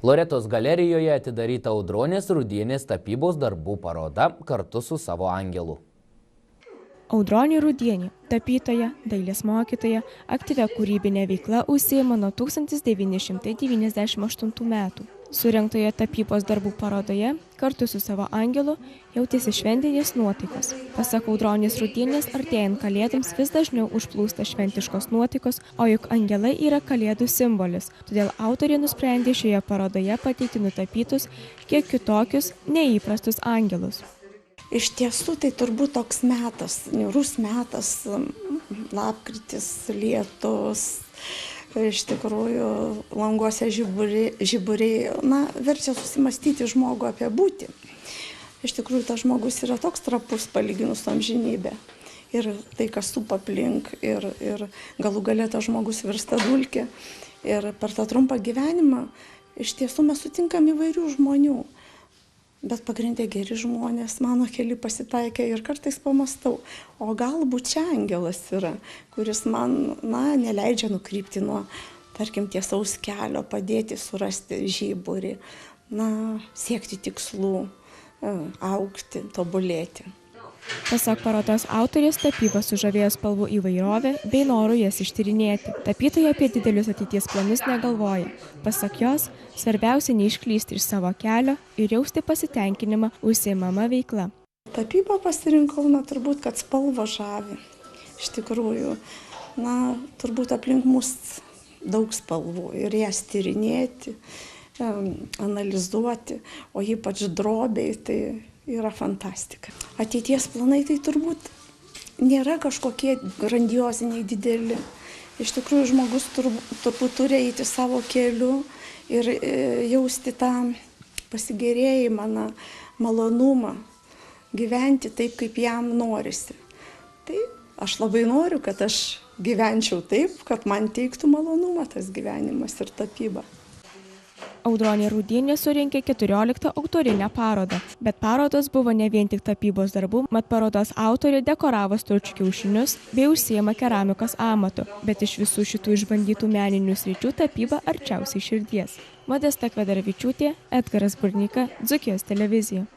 Loretos galerijoje atidaryta Audronės Rudienės tapybos darbų paroda kartu su savo angelu. Audronė Rudienė, tapytoja, dailės mokytoja, aktyvia kūrybinė veikla užsiima nuo 1998 metų. Surengtoje tapybos darbų parodoje kartu su savo angelu jautėsi šventinės nuotaikos. Pasak Audronės Rudienės, artėjant kalėdoms vis dažniau užplūsta šventiškos nuotaikos, o juk angelai yra kalėdų simbolis. Todėl autorė nusprendė šioje parodoje pateikti nutapytus kiek kitokius, neįprastus angelus. Iš tiesų tai turbūt toks metas, niūrus metas, lapkritis, lietus, iš tikrųjų languose žiburiai, verčia susimastyti žmogų apie būtį. Iš tikrųjų tas žmogus yra toks trapus palyginus su amžinybė. Ir tai, kas supa aplink, ir galų gale tas žmogus virsta dulkė. Ir per tą trumpą gyvenimą iš tiesų mes sutinkam įvairių žmonių. Bet pagrindė geri žmonės, mano keli pasitaikė ir kartais pamastau, o galbūt čia angelas yra, kuris man, neleidžia nukrypti nuo, tarkim, tiesaus kelio, padėti surasti žiburį, siekti tikslų, augti, tobulėti. Pasak parodos autorės, tapyba sužavėjo spalvų įvairovę bei norų jas ištyrinėti. Tapytoja apie didelius ateities planus negalvoja. Pasak jos, svarbiausia neišklysti iš savo kelio ir jausti pasitenkinimą užsiimama veikla. Tapybą pasirinkau, turbūt, kad spalva žavi. Iš tikrųjų, turbūt aplink mus daug spalvų ir jas tyrinėti, analizuoti, o ypač drobiai, tai yra fantastika. Ateities planai tai turbūt nėra kažkokie grandioziniai dideli. Iš tikrųjų, žmogus turbūt turi eiti savo keliu ir jausti tą pasigėrėjimą, malonumą, gyventi taip, kaip jam norisi. Tai aš labai noriu, kad aš gyvenčiau taip, kad man teiktų malonumą tas gyvenimas ir tapyba. Audronė Rudienė surengė 14 autorinę parodą, bet parodos buvo ne vien tik tapybos darbų, mat parodos autorė dekoravo stručių kiaušinius bei užsiima keramikos amatu, bet iš visų šitų išbandytų meninių sričių tapyba arčiausiai širdies. Modesta Kvedaravičiūtė, Edgaras Burnyka, Dzūkijos televizija.